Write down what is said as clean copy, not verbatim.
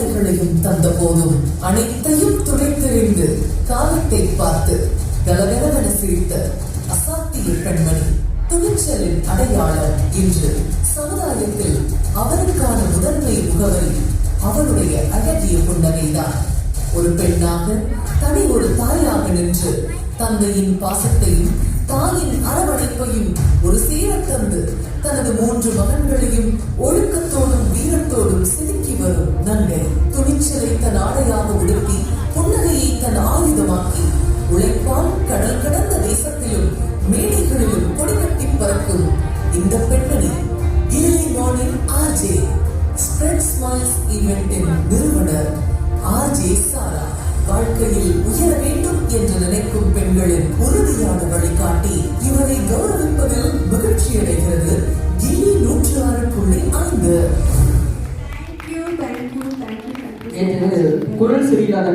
சோதனைகளையும் தந்த போதும் அனைத்தையும் துடைத்தெறிந்து காலத்தை பார்த்து கலகலவென சிரித்த அசாத்திய பெண்மணி, துணிச்சலின் அடையாளம். இன்று சமுதாயத்தில் அவருக்கான முதன்மை முகவரி அவருடைய அழகிய புன்னகைதான். ஒரு பெண்ணாக, தனி ஒரு தாயாக நின்று தந்தையின் பாசத்தையும் தாயின் அரவணைப்பையும் ஒரு சேர தந்து தனது 3 மகன்களையும் ஒழுக்கத்தோடும் வீரத்தோடும் செதுக்கி வரும் நங்கை. துணிச்சலை தன் ஆடையாக உடுத்தி புன்னகையை தன் ஆயுதமாக்கி உழைப்பால் கடல் கடந்த தேசத்திலும் மேடைகளிலும் கொடிகட்டி பறக்கும் இந்த பெண்மணி Early Morning RJ spread smiles ஈவென்ட்டின் நிறுவனர் RJ சாரா. வாழ்க்கையில் உயர வேண்டும் என்று நினைக்கும் பெண்களின் உறுதியான வழிகாட்டி. இவரை கௌரவிப்பதில் மகிழ்ச்சி அடைகிறது கில்லி 106.5. குரல் சரியில்லாத